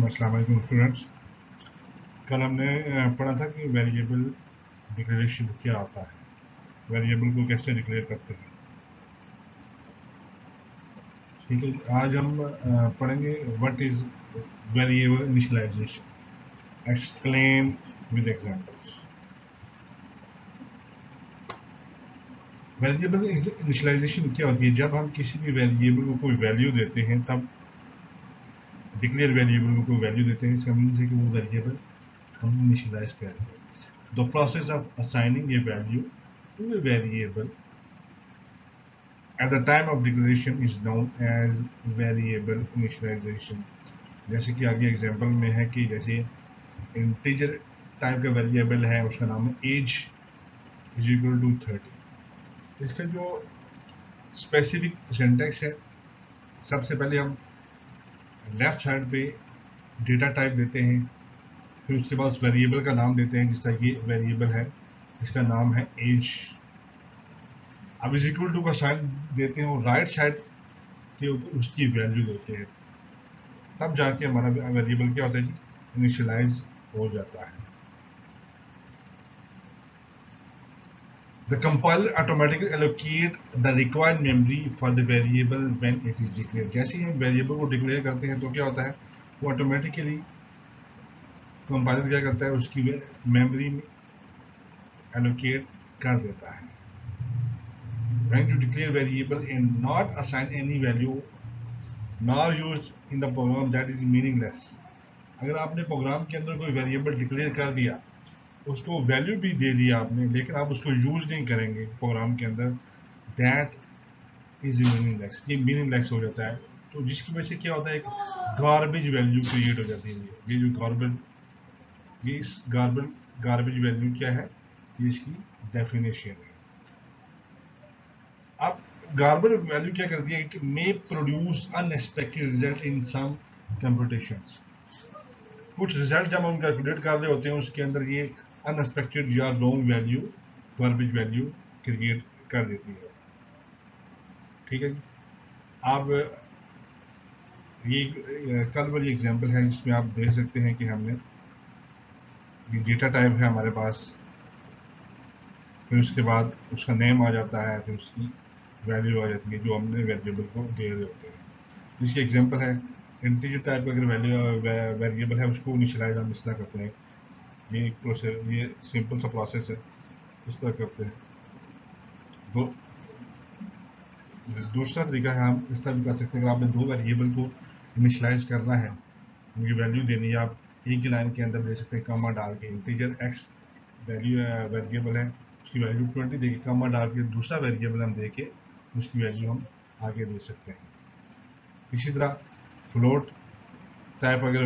अस्सलाम वालेकुम स्टूडेंट्स। कल हमने पढ़ा था कि वेरिएबल डिक्लेरेशन क्या होता है, वेरिएबल को कैसे डिक्लेयर करते हैं। ठीक है, आज हम पढ़ेंगे what is variable initialization, explain with examples. Variable initialization क्या होती है? जब हम किसी भी वेरिएबल को कोई वैल्यू देते हैं, तब डिक्लेयर वेरिएबल को कोई वैल्यू देते हैं, इसका मीन है कि वो वेरिएबल हम इनिशियलाइज कर रहे हैं। The process of assigning a value to a variable at the time of declaration is known as variable initialization। जैसे कि आगे एग्जांपल में है कि जैसे इंटीजर टाइप का वेरिएबल है, उसका नाम है एज इज इक्वल टू 30। इसका जो स्पेसिफिक सिंटैक्स है, सबसे पहले हम लेफ्ट साइड पे डेटा टाइप देते हैं, फिर उसके बाद उस वेरिएबल का नाम देते हैं। जिस तरह ये वेरिएबल है, इसका नाम है एज। अब इज इक्वल टू का साइन देते हैं और राइट साइड के ऊपर उसकी वैल्यू देते हैं, तब जाके हमारा वेरिएबल क्या होता है जी, इनिशियलाइज हो जाता है। The compiler automatically allocate the required memory for the variable when it is declared। जैसे ही हम वेरिएबल को डिक्लेयर करते हैं तो क्या होता है, वो ऑटोमेटिकली कंपाइलर क्या करता है, उसकी मेमोरी में एलोकेट कर देता है। When you declare variable and not assign any value nor used in the program, that is meaningless। अगर आपने प्रोग्राम के अंदर कोई वेरिएबल डिक्लेयर कर दिया, उसको वैल्यू भी दे दिया आपने, लेकिन आप उसको यूज नहीं करेंगे प्रोग्राम के अंदर, दैट इज मीनिंगलेस। ये मीनिंगलेस हो जाता है। तो जिसकी वजह से क्या होता है, एक गार्बेज वैल्यू क्रिएट हो जाती है। ये जो गार्बेज वैल्यू क्या है, ये इसकी डेफिनेशन है। अब गार्बेज वैल्यू क्या करती है, it may produce unexpected result in some computations. कुछ रिजल्ट जब हम कैलकुलेट कर रहे होते हैं, उसके अंदर ये अनएक्सपेक्टेड या wrong value, garbage value create कर देती है। ठीक है जी। अब ये कल वाली एग्जांपल है, जिसमें आप देख सकते हैं कि हमने ये डेटा टाइप है हमारे पास, फिर उसके बाद उसका नेम आ जाता है, फिर उसकी वैल्यू आ जाती है जो हमने वेरिएबल को दे रहे होते हैं। जिसकी एग्जांपल है इंटीजर टाइप का अगर वेरिएबल है, उसको इनिशियलाइज हम इस तरह करते हैं। ये एक प्रोसेस, ये सिंपल सा प्रोसेस है, इस तरह करते हैं। दूसरा तरीका है, हम इस तरह भी कर सकते हैं कि आपने दो वेरिएबल को इनिशियलाइज करना है, उनकी वैल्यू देनी है, आप एक ही लाइन के अंदर दे सकते हैं कॉमा डाल के। इंटीजर एक्स वैल्यू वेरिएबल है, उसकी वैल्यू 20 देके कॉमा डाल के दूसरा वेरिएबल हम दे के उसकी वैल्यू हम आगे दे सकते हैं। इसी तरह फ्लोट टाइप अगर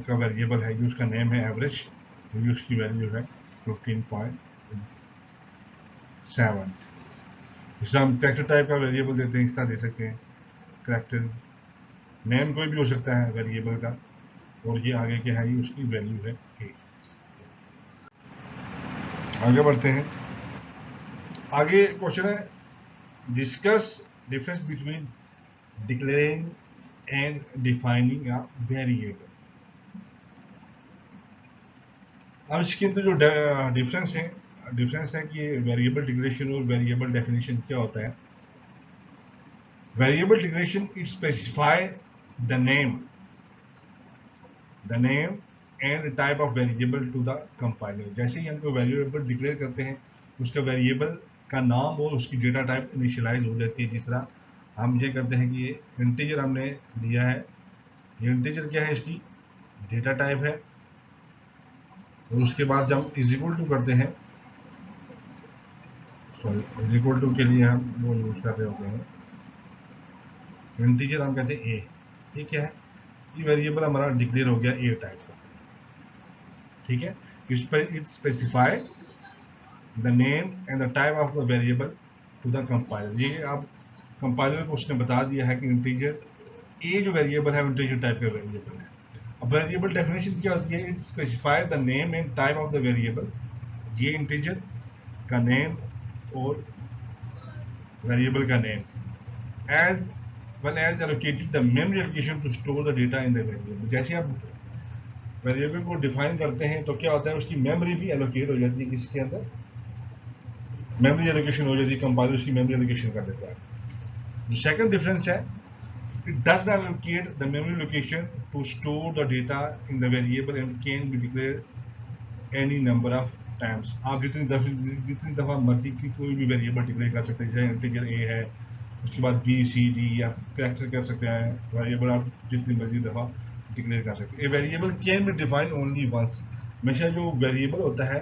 का वेरिएबल है, जो उसका नेम है एवरेज, ये उसकी वैल्यू है 15.7। इससे हम कैरेक्टर टाइप का वेरिएबल देते हैं, इस तरह दे सकते हैं। कैरेक्टर नेम कोई भी हो सकता है वेरिएबल का, और ये आगे क्या है, ये उसकी वैल्यू है a। आगे बढ़ते हैं। आगे क्वेश्चन है, discuss difference between declaring and defining a variable. अब इसके अंदर जो डिफरेंस है कि वेरिएबल डिक्लेरेशन और वेरिएबल डेफिनेशन क्या होता है। Variable declaration it specify the name and type of variable to the compiler. जैसे ही हम कोई वेरिएबल डिक्लेयर करते हैं, उसका वेरिएबल का नाम और उसकी डेटा टाइप इनिशियलाइज हो जाती है। जिस तरह हम ये करते हैं कि ये इंटीजर हमने दिया है, ये इंटीजर क्या है, इसकी डेटा टाइप है, और उसके बाद जब इज इक्वल टू करते हैं, सॉरी इज इक्वल टू के लिए हम वो यूज कर रहे होते हैं, इंटीजर हम कहते हैं ए। ये क्या है, ये वेरिएबल हमारा डिक्लेयर हो गया ए टाइप का। ठीक है, इस पर it specify the name and the type of the variable to the compiler. ये आप कंपाइलर को उसने बता दिया है कि इंटीजर ए जो वेरिएबल है इंटीजर टाइप का वेरिएबल है। अब वेरिएबल डेफिनेशन क्या होती है? It specify the name and type of the variable. ये इंटीजर का नेम और वेरिएबल का name as well as allocated the memory allocation to store the data in the variable. जैसे आप वेरिएबल को डिफाइन करते हैं तो क्या होता है, उसकी मेमोरी भी एलोकेट हो जाती है, किसके अंदर मेमोरी एलोकेशन हो जाती है, कंपाइलर उसकी मेमोरी एलोकेशन कर देता है। जो सेकंड डिफरेंस है, it does not allocate the memory location to store the data in the variable and can be declared any number of times। आप जितनी दफा मर्जी की कोई भी वेरिएबल डिक्लेयर कर सकते हैं। जैसे इंटीजर ए है, उसके बाद बी सी डी या कैरेक्टर कर सकते हैं, वेरिएबल आप जितनी मर्जी दफा डिक्लेयर कर सकते हैं। A variable can be defined only once. हमेशा जो वेरिएबल होता है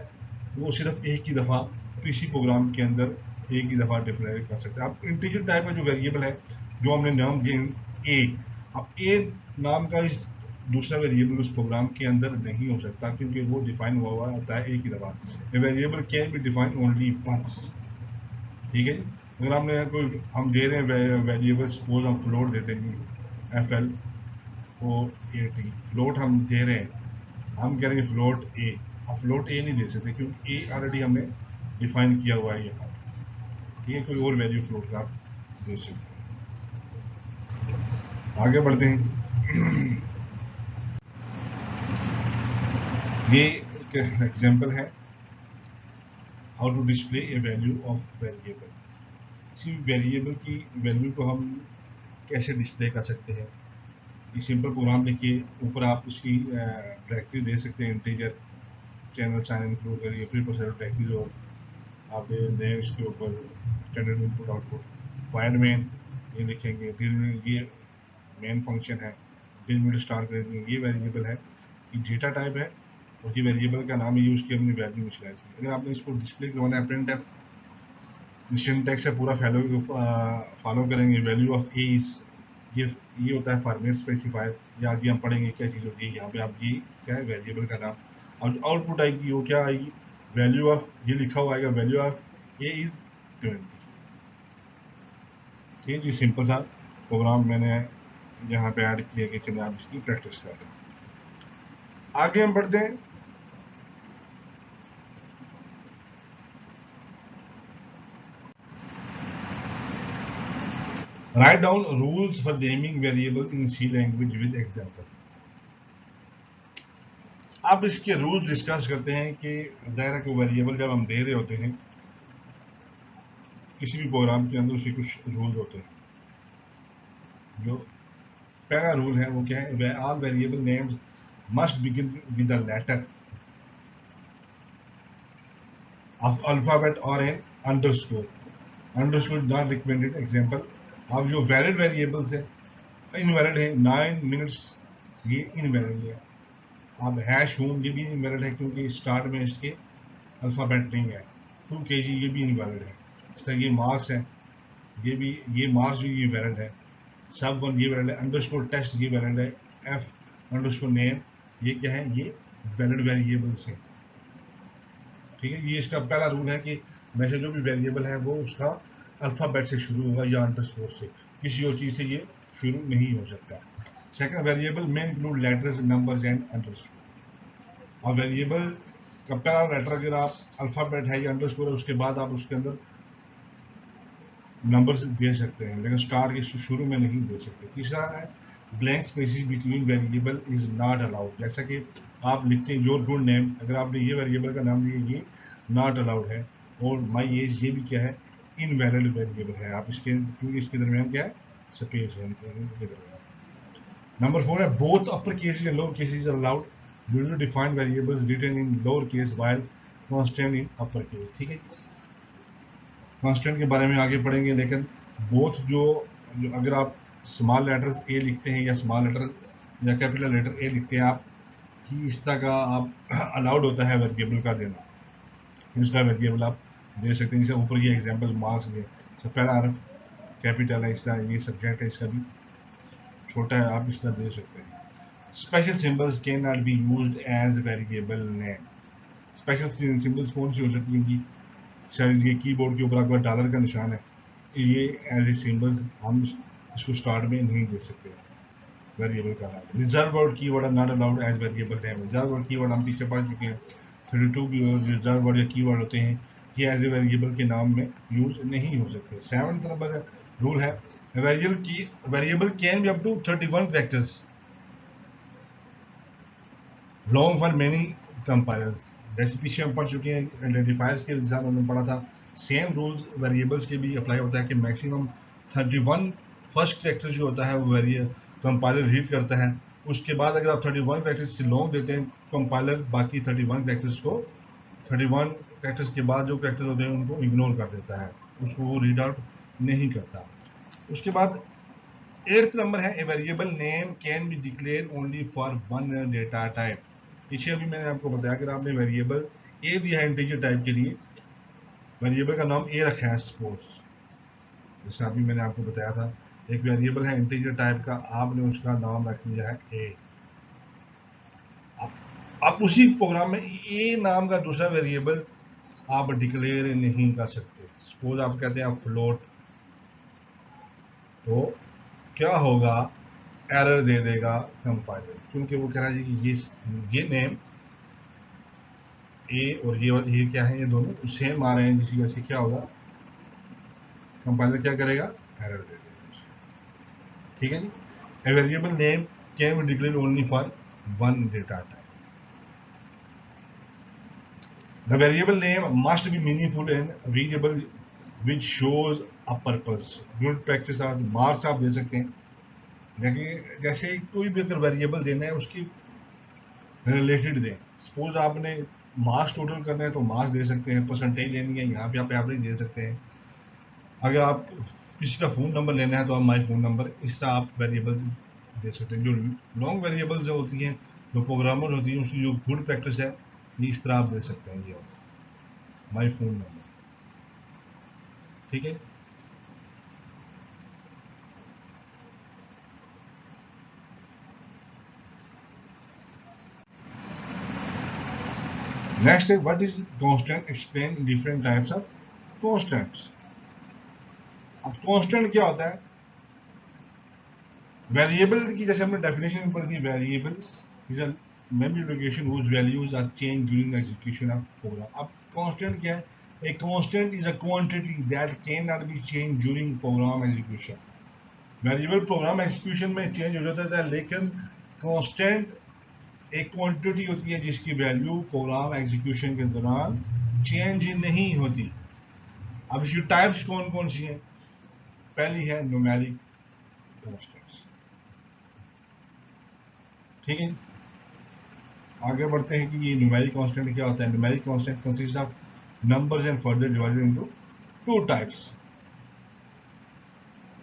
वो सिर्फ एक ही दफा किसी प्रोग्राम के अंदर एक ही दफा डिक्लेयर कर सकते हैं। आप इंटीजर टाइप का जो वेरिएबल है, जो हमने नाम दिए ए, अब ए नाम का इस दूसरा वेरिएबल उस प्रोग्राम के अंदर नहीं हो सकता, क्योंकि वो डिफाइन हुआ होता है एक ही दफा। A variable can be defined only once. ठीक है जी। अगर हमने कोई हम दे रहे हैं वेरिएबल, सपोज हम फ्लोट देते हैं, F L O A T, float हम दे रहे हैं, हम कह रहे हैं फ्लोट ए। आप फ्लोट ए नहीं दे सकते क्योंकि ए ऑलरेडी हमने डिफाइन किया हुआ है यहाँ। ठीक है, कोई और वैल्यू फ्लोट का आप दे सकते हैं। आगे बढ़ते हैं। ये एक एग्जांपल है how to display a value of variable. किसी वेरिएबल की वैल्यू को हम कैसे डिस्प्ले कर सकते हैं? ये सिंपल प्रोग्राम लिखिए, ऊपर आप उसकी डायरेक्टरी दे सकते हैं, इंटीजर चैनल साइन इंक्लूड करिए, प्री प्रोसेसर डायरेक्टरी, और आप दे दें इसके ऊपर standard input output wired main, ये लिखेंगे। ये मेन फंक्शन है, डिल स्टार करेंगे, ये वेरिएबल है, ये डेटा टाइप है, उसकी वेरिएबल का नाम है, उसकी अपनी वैल्यू इनिशियलाइज की। अगर आपने इसको डिस्प्ले करवाना है, प्रिंट एफ सिंटैक्स से पूरा फॉलो करेंगे। वैल्यू ऑफ ए इज, ये होता है फॉर्मेट स्पेसिफायर। ये आगे हम पढ़ेंगे क्या चीज़ होती है। यहाँ पे आप ये क्या है, वेरिएबल का नाम, और आउटपुट आएगी वो क्या आएगी, वैल्यू ऑफ, ये लिखा हुआ आएगा वैल्यू ऑफ ए इज 20। ठीक है जी, सिंपल सा प्रोग्राम मैंने यहाँ पे ऐड किया कि चलिए आप इसकी प्रैक्टिस कर रहे हैं। आगे हम बढ़ते हैं। Write down rules for naming variable in C language with example. अब इसके रूल्स डिस्कस करते हैं कि ज़ाहिर है कि वेरिएबल जब हम दे रहे होते हैं किसी भी प्रोग्राम के अंदर, उसके कुछ रूल होते हैं। जो पहला रूल है वो क्या है, all variable names must begin with the letter of alphabet और an underscore. Underscore not recommended. Example, अब जो वैलिड वेरिएबल्स है, इनवैलिड है, 9 मिनट्स, ये इनवैलिड है। अब हैश होम, ये भी इनवैलिड है क्योंकि स्टार्ट में इसके अल्फाबेट नहीं है। 2 kg, ये भी इनवैलिड है। इस तरह ये मार्क्स है, ये भी, ये मार्क्स भी ये वैलिड है। सब वन ये वैलिड है। अंडरस्कोर टेस्ट ये वैलिड है। एफ अंडरस्कोर नेम, ये क्या है, ये वैलिड वेरिएबल्स है। ठीक है, ये इसका पहला रूल है कि हमेशा जो भी वेरिएबल है वो उसका अल्फाबेट से शुरू होगा या अंडरस्कोर से, किसी और चीज़ से ये शुरू नहीं हो सकता। सेकंड, वेरिएबल में include letters, numbers and underscore. अब वेरिएबल का पहला लेटर अगर आप अल्फाबेट है या अंडरस्कोर है, उसके बाद आप उसके अंदर नंबर्स दे सकते हैं, लेकिन स्टार के शुरू में नहीं दे सकते। तीसरा है, blank spaces between variable is not allowed. जैसा कि आप लिखते हैं योर गुड नेम, अगर आपने ये वेरिएबल का नाम दिया, ये नॉट अलाउड है। और माई एज, ये भी क्या है, इनवैलिड वेरिएबल है। आप इसके, क्योंकि इसके दरमियान क्या है, स्पेस है इनके दरमियान। नंबर 4 है, both upper cases and lower cases are allowed. Usually defined variables written in lower case while constant in upper case. ठीक है, कांस्टेंट के बारे में आगे पढ़ेंगे, लेकिन बोथ जो अगर आप स्मॉल लेटर्स ए लिखते हैं या स्मॉल लेटर या कैपिटल लेटर ए लिखते हैं आप, कि इस तरह का आप अलाउड होता है वेरिएबल का देना। इस तरह वेरिएबल आप दे सकते हैं। जैसे ऊपर ये एग्जांपल मार्क्स है, सब पहला हर्फ कैपिटल है, इस तरह ये सब्जेक्ट है, इसका भी छोटा है, आप इस तरह दे सकते हैं। Special symbols cannot be used as variable name. Special symbols कौन सी हो सकती हैं? शायद ये कीबोर्ड के ऊपर आपका डॉलर का निशान है, ये एज ए सिंबल्स हम इसको स्टार्ट में नहीं दे सकते वेरिएबल का नाम। Reserve word keyword are not allowed as variable name. Reserve word keyword हम पीछे पढ़ चुके हैं, 32 रिजर्व वर्ड या कीवर्ड होते हैं, ये एज ए वेरिएबल के नाम में यूज नहीं हो सकते। 7th नंबर रूल है, variable can be up to 31 characters long for many compilers. जैसे पीछे हम पढ़ चुके हैं आइडेंटिफायर्स के एग्जाम में पढ़ा था, सेम रूल्स वेरिएबल्स के भी अप्लाई होता है कि मैक्सिमम 31 फर्स्ट कैरेक्टर जो होता है वो कंपाइलर रीड करता है। उसके बाद अगर आप 31 कैरेक्टर्स से लॉन्ग देते हैं, कंपाइलर बाकी 31 कैरेक्टर्स को 31 कैरेक्टर्स के बाद जो कैरेक्टर्स होते हैं उनको इग्नोर कर देता है, उसको वो रीड आउट नहीं करता। उसके बाद 8th नंबर है, ए variable name can be declare only for one data type. पीछे अभी मैंने आपको बताया कि आपने वेरिएबल ए दिया है इंटीजर टाइप के लिए, वेरिएबल का नाम ए रखा है सपोज, जैसे अभी मैंने आपको बताया था एक वेरिएबल है इंटीजर टाइप का, आपने उसका नाम रख दिया है ए। आप उसी प्रोग्राम में ए नाम का दूसरा वेरिएबल आप डिक्लेयर नहीं कर सकते। सपोज आप कहते हैं आप फ्लोट, तो क्या होगा, एरर दे देगा कंपाइलर, क्योंकि वो कह रहा है कि ये नेम ए और ये क्या है, ये दोनों सेम आ रहे हैं, जिसकी वजह से क्या होगा, कंपाइलर क्या करेगा, एरर दे देगा। ठीक है जी। A variable name can be declare only for one data type. The variable name must be meaningful and readable which shows a purpose. Good practice आज मार्क्स आप दे सकते हैं, देखिए जैसे कोई भी अगर वेरिएबल देना है उसकी रिलेटेड दें। सपोज आपने मार्क्स टोटल करना है तो मार्क्स दे सकते हैं, परसेंटेज लेनी है यहाँ पे आप एवरेज दे सकते हैं। अगर आप किसी का फ़ोन नंबर लेना है तो आप माई फ़ोन नंबर, इस तरह आप वेरिएबल दे सकते हैं। जो लॉन्ग वेरिएबल जो होती हैं, जो प्रोग्रामर होती हैं, उसकी जो गुड प्रैक्टिस है, ये इस तरह आप दे सकते हैं, ये माई फ़ोन नंबर। ठीक है। नेक्स्ट है what is constant, explain different types of constants. अब कांस्टेंट क्या होता है, वेरिएबल की जैसे हमने डेफिनेशन पढ़ी थी, variable is a memory location whose values are changed during the execution of program। अब कांस्टेंट क्या है, a constant is a quantity that cannot be changed during program execution। Variable program execution में change हो जाता था, लेकिन constant एक quantity होती है जिसकी वैल्यू प्रोग्राम एग्जीक्यूशन के दौरान चेंज नहीं होती। अब इसकी टाइप्स कौन कौन सी हैं, पहली है न्यूमेरिक कांस्टेंट्स। ठीक है, आगे बढ़ते हैं कि ये न्यूमेरिक कांस्टेंट क्या होता है। Numeric constant consist of numbers and further divided into two types.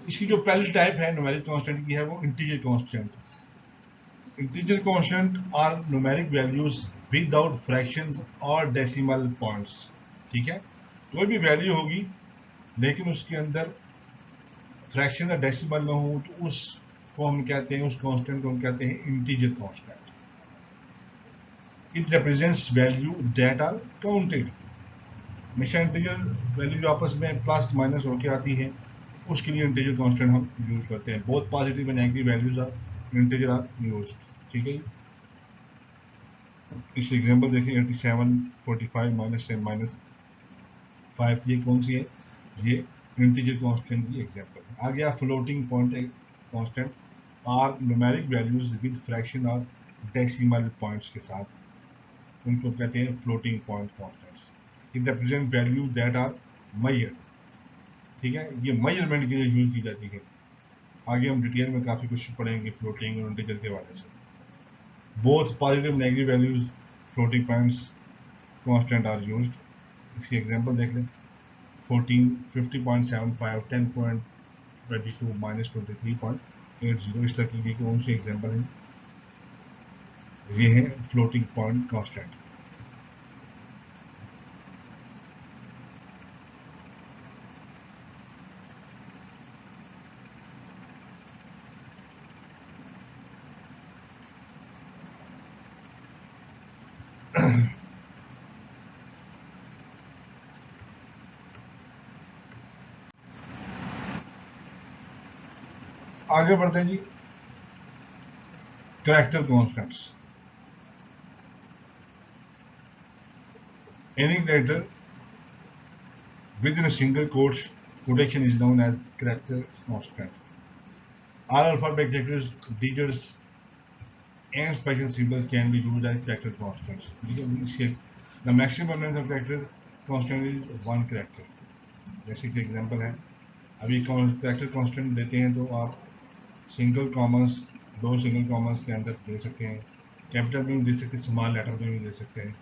इसकी जो पहली टाइप है न्यूमेरिक कांस्टेंट की है वो integer constant. Integer constant are numeric values without fractions और डेसिमल पॉइंट्स। ठीक है, कोई भी वैल्यू होगी लेकिन उसके अंदर फ्रैक्शन या डेसिमल ना हो तो उसको हम कहते हैं, उस कांस्टेंट को हम कहते हैं integer constant. It represents value that are counted. हमेशा इंटीजर वैल्यू जो आपस में प्लस माइनस होकर आती है उसके लिए इंटीजर कांस्टेंट हम यूज करते हैं। Both positive and negative values are integer are used. ठीक है, इस एग्जांपल देखिए 87 45 माइनस 10 माइनस 5, ये कौन सी है, ये इंटीजर कांस्टेंट की एग्जांपल है। आ गया floating point constant are numeric values with fraction और डेसिमल पॉइंट्स के साथ, उनको कहते हैं floating point constants. It represent value that are measured. ठीक है, ये मेजरमेंट के लिए यूज की जाती है। आगे हम डिटेल में काफ़ी कुछ पढ़ेंगे फ्लोटिंग और इंटीजर के बारे से। Both positive negative values floating points constant are used. इसकी एग्जांपल देख लें, 14 50.75 10.22 माइनस 23.80, इस तरह की कौन सी एग्जांपल है, ये है फ्लोटिंग पॉइंट कांस्टेंट। आगे बढ़ते हैं जी, character constants. Any character within a single quote quotation is known as character constant. All alphabet characters, digits, and special symbols can be used as character constants. The maximum length of character constant is one character. जैसे कि example है, अभी character constant देते हैं तो आप single commerce, दो single commerce के अंदर दे सकते हैं, कैपिटल में भी दे सकते हैं, स्मॉल लेटर में भी दे सकते हैं,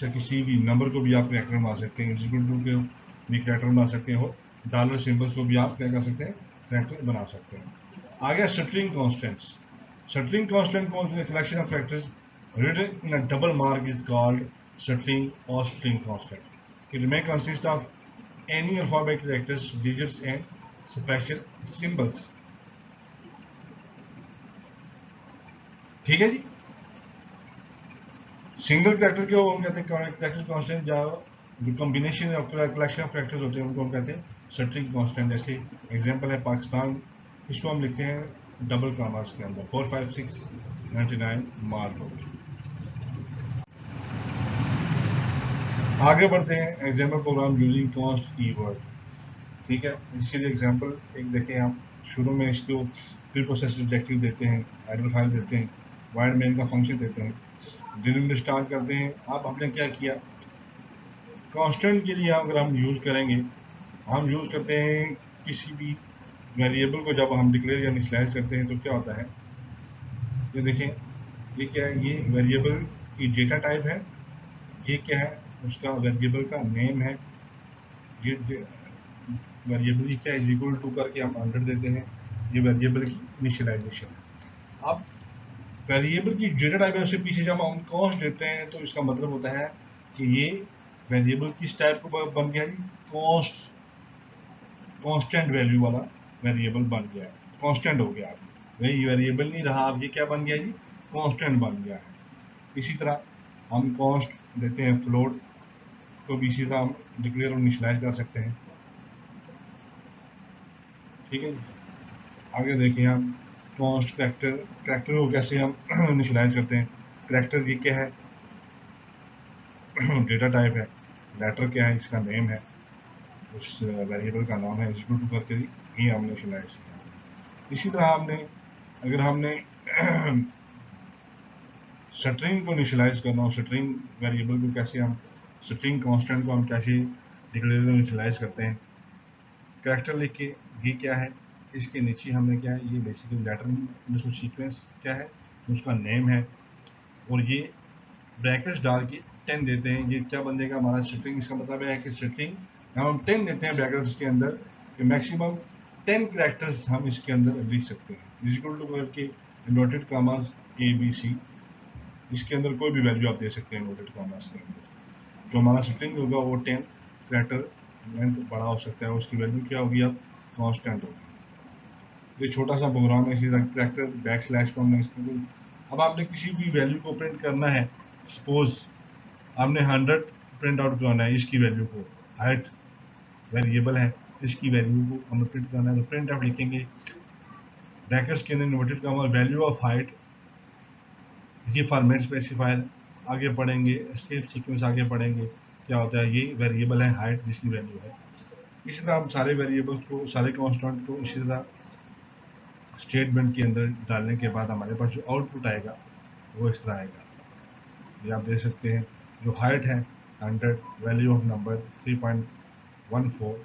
या किसी भी नंबर को भी आप कैरेक्टर बना सकते हैं, इक्वल टू के भी कैरेक्टर बना सकते हैं, और डॉलर सिंबल्स को भी आप क्या कर सकते हैं, कैरेक्टर बना सकते हैं। आगे स्ट्रिंग कॉन्स्टेंट्स। स्ट्रिंग कॉन्स्टेंट कौन सी collection of characters written in a double mark is called string or string constant. It may consist of any alphabet characters, digits and special symbols. ठीक है जी। सिंगल कैरेक्टर को हम कहते हैं character constant, जो combination of collection of characters होते हैं उनको हम कहते हैं स्ट्रिंग कांस्टेंट। जैसे एग्जांपल है पाकिस्तान, इसको हम लिखते हैं डबल कॉमास के अंदर 45699 मार्क होगी। आगे बढ़ते हैं, example program using const keyword. ठीक है, इसके लिए एग्जाम्पल एक देखें आप। शुरू में इसको प्री प्रोसेस डिटेक्टिव देते हैं, हेडर फाइल देते हैं, वाइड मेन का फंक्शन देते हैं, डिलीमिटर स्टार्ट करते हैं। अब हमने क्या किया, कांस्टेंट के लिए अगर हम यूज करेंगे, हम यूज करते हैं किसी भी वेरिएबल को जब हम डिक्लेयर या इनिशियलाइज करते हैं तो क्या होता है, ये देखें, ये क्या है, ये वेरिएबल की डेटा टाइप है, ये क्या है, उसका वेरिएबल का नेम है, ये वेरिएबल की क्या इज इक्वल टू करके हम 100 देते हैं, ये वेरिएबल की इनिशियलाइजेशन है। अब वेरिएबल की डेटा टाइप है, उससे पीछे जब हम कॉस्ट देते हैं तो इसका मतलब होता है कि ये वेरिएबल किस टाइप को बन गया जी, कांस्टेंट वैल्यू वाला वेरिएबल बन गया है, कांस्टेंट हो गया। वही वेरिएबल नहीं रहा, अब ये क्या बन गया जी, कांस्टेंट बन गया है। इसी तरह हम कॉस्ट देते हैं फ्लोट, तो भी इसी तरह हम डिक्लेयर और इनिशियलाइज कर सकते हैं। ठीक है जी। आगे देखिए हम कॉस्ट कैरेक्टर को कैसे हम इनिशियलाइज करते हैं। कैरेक्टर ये क्या है, डेटा टाइप है, लेटर क्या है, इसका नेम है, उस वेरिएबल का नाम है, इक्वल टू करके ही हमने इनिशियलाइज किया। इसी तरह अगर हमने स्ट्रिंग को इनिशियलाइज करना हो, स्ट्रिंग वेरिएबल को कैसे हम, स्ट्रिंग कांस्टेंट को हम कैसे डिक्लेयर इनिशियलाइज करते हैं, कैरेक्टर लिख के, ये क्या है, इसके नीचे हमने क्या है, ये बेसिकली लेटर जो सीक्वेंस क्या है, उसका नेम है, और ये ब्रैकेट्स डाल के 10 देते हैं। ये क्या बनेगा हमारा स्ट्रिंग, इसका मतलब है कि स्ट्रिंग हम 10 देते हैं ब्रैकेट्स के अंदर, कि मैक्सिमम 10 कैरेक्टर्स हम इसके अंदर लिख सकते हैं, इक्वल टू करके इन्वर्टेड कॉमास ABC, इसके अंदर कोई भी वैल्यू आप दे सकते हैं इन्वर्टेड कॉमास के अंदर। जो हमारा स्ट्रिंग होगा वो 10 कैरेक्टर लेंथ बड़ा हो सकता है, उसकी वैल्यू क्या होगी, अब कांस्टेंट होगी। ये छोटा सा प्रोग्राम है, इसी तरह कैरेक्टर बैक स्लैश को हमने इसमें, अब आपने किसी भी वैल्यू को प्रिंट करना है, सपोज हमने 100 प्रिंट आउट करना है, इसकी वैल्यू को, हाइट वेरिएबल है, इसकी वैल्यू को हमें प्रिंट करना है, तो प्रिंट आप लिखेंगे ब्रैकेट्स के अंदर inverted comma value of height, ये फॉर्मेट स्पेसिफायर। आगे पढ़ेंगे एस्केप सीक्वेंस, आगे पढ़ेंगे क्या होता है, ये वेरिएबल है हाइट जिसकी वैल्यू है। इसी तरह हम सारे वेरिएबल्स को, सारे कांस्टेंट को इसी तरह स्टेटमेंट के अंदर डालने के बाद हमारे पास जो आउटपुट आएगा वो इस तरह आएगा। ये आप देख सकते हैं, जो हाइट है 100, वैल्यू ऑफ नंबर 3.14,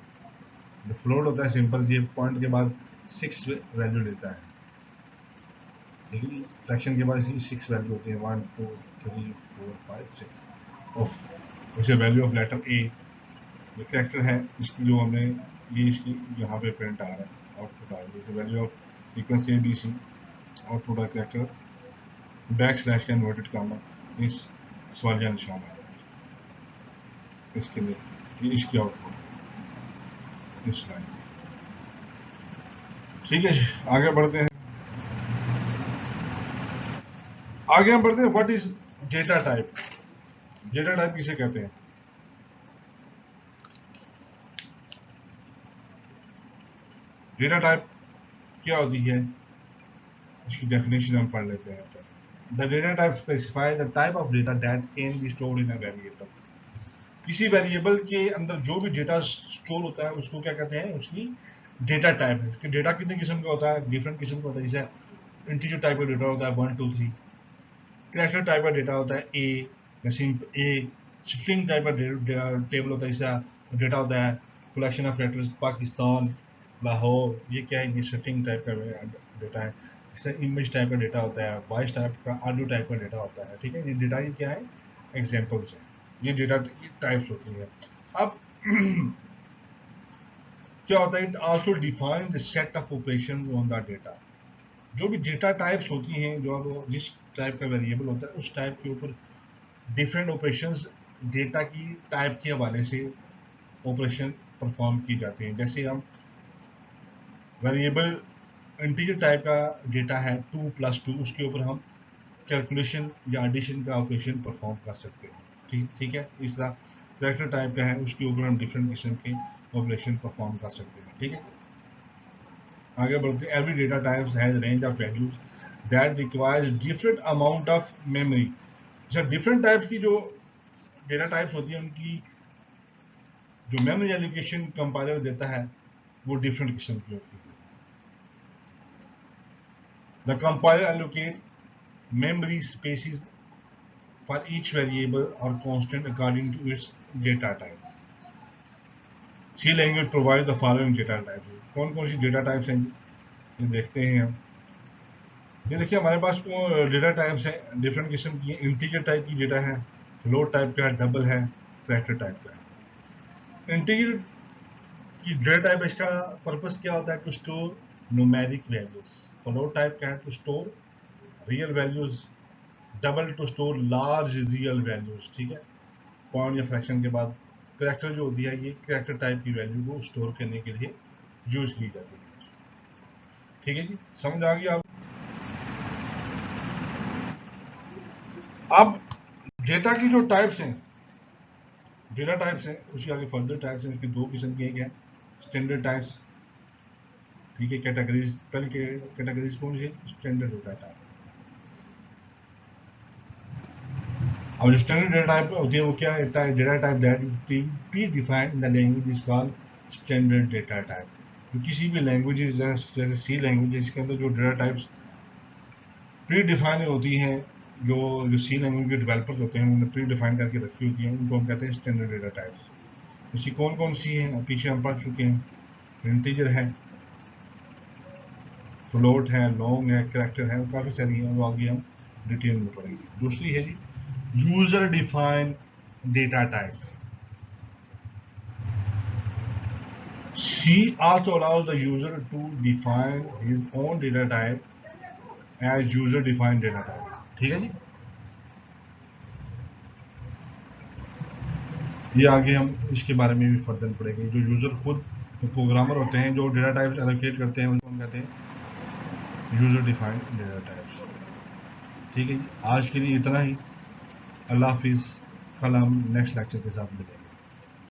जो फ्लोट होता है सिंपल, ये पॉइंट के बाद 6 वैल्यू लेता है, ठीक है। फ्रैक्शन के बाद इसकी 6 वैल्यू होती है, 1 2 3 4 5 6 ऑफ, उसे वैल्यू ऑफ लेटर ए, ये कैरेक्टर है, इसकी जो हमने, ये इसकी यहाँ पे प्रिंट आ रहा है, आउटपुट आ रही है, value of sequence ABC, output of character back slash का इन्वर्टेड कॉमा, इस सवालिया निशान आ रहा है इसके लिए, ये इसकी आउटपुट इस लाइन। ठीक है, आगे बढ़ते हैं। आगे हम बढ़ते हैं, what is data type. Data type किसे कहते हैं, डेटा टाइप क्या होती है, इसकी डेफिनेशन हम पढ़ लेते हैं। The data type specify the type of data that can be stored in a variable. किसी वेरिएबल के अंदर जो भी डेटा स्टोर होता है उसको क्या कहते हैं, उसकी डेटा टाइप है। इसके डेटा कितने किस्म का होता है, डिफरेंट किस्म का होता है। जैसे इंटीजर टाइप का डेटा होता है 1 2 3, कैरेक्टर टाइप का डेटा होता है ए, स्ट्रिंग टाइप का टेबल होता है, जैसा डेटा होता है collection of letters Pakistan Lahore, ये क्या है, ये स्ट्रिंग टाइप का डेटा है। जैसे इमेज टाइप का डेटा होता है, वॉइस टाइप का, ऑडियो टाइप का डेटा होता है। ठीक है, ये डेटा ये क्या है, एग्जाम्पल्स है, ये डेटा की टाइप्स होती है। अब क्या होता है, it also define the set of operation on the data. जो भी डेटा टाइप्स होती हैं, जो जिस टाइप का वेरिएबल होता है उस टाइप के ऊपर डिफरेंट ऑपरेशंस डेटा की टाइप के हवाले से ऑपरेशन परफॉर्म की जाते हैं। जैसे हम वेरिएबल इंटीजर टाइप का डेटा है 2 + 2, उसके ऊपर हम कैलकुलेशन या एडिशन का ऑपरेशन परफॉर्म कर सकते हैं। ठीक है। इस तरह कैरेक्टर टाइप का है, उसके ऊपर हम डिफरेंट किस्म के ऑपरेशन परफॉर्म कर सकते हैं। ठीक है, आगे बढ़ते हैं। Every data types has range of values that requires different amount of memory. अच्छा, डिफरेंट टाइप्स की जो डेटा टाइप्स होती है उनकी जो मेमोरी एलोकेशन कंपाइलर देता है वो डिफरेंट किस्म की होती है। The compiler allocate memory spaces for each variable or constant according to its data type. C language provides the following data types. कौन कौन सी डेटा टाइप्स हैं ये देखते हैं हम। ये देखिए हमारे पास डेटा टाइप्स हैं डिफरेंट किस्म की। इंटीजर टाइप की डेटा है, फ्लोट टाइप का है, डबल है, कैरेक्टर टाइप का है। इंटीजर की डेटा टाइप, इसका पर्पस क्या होता है, to store numeric values. Float type का है to store real values, double to store large real values. ठीक है, पॉइंट या फ्रैक्शन के बाद कैरेक्टर जो होती है, ये कैरेक्टर टाइप की वैल्यू को स्टोर करने के लिए यूज की जाती है। ठीक है जी, समझ आ गई आप। अब डेटा की जो टाइप्स हैं, डेटा टाइप्स हैं उसकी आगे फर्दर टाइप्स हैं। उसकी दो किस्म की, एक है स्टैंडर्ड टाइप्स, ठीक है, कैटेगरीज। पहले कैटेगरीज कौन सी, स्टैंडर्ड डेटा टाइप। अब जो स्टैंडर्ड डेटा टाइप होती है वो क्या है, data type that is pre defined in the language is called standard data type. जो किसी भी लैंग्वेज जैसे सी लैंग्वेज, इसके अंदर जो डेटा टाइप्स प्री डिफाइन होती हैं, जो सी लैंग्वेज के डेवलपर्स होते हैं उन्होंने प्री डिफाइन करके रखी होती हैं, उनको हम कहते हैं स्टैंडर्ड डेटा टाइप्स। इसकी कौन कौन सी हैं पीछे हम पढ़ चुके हैं। इंटीजर है, फ्लोट है, लॉन्ग है, कैरेक्टर है, काफ़ी सारी हैं, वो आगे हम डिटेल में पढ़ेंगे। दूसरी है जी user defined data type. C also allows the user to define his own data type as user defined data type। ठीक है जी, ये आगे हम इसके बारे में भी फर्दर पढ़ेंगे। जो यूजर खुद प्रोग्रामर होते हैं, जो डेटा टाइप्स एलोकेट करते हैं, उनको हम कहते हैं यूजर डिफाइंड डेटा टाइप्स। ठीक है जी, आज के लिए इतना ही। अल्लाह हाफिज़। कल हम नेक्स्ट लेक्चर के साथ मिलेंगे।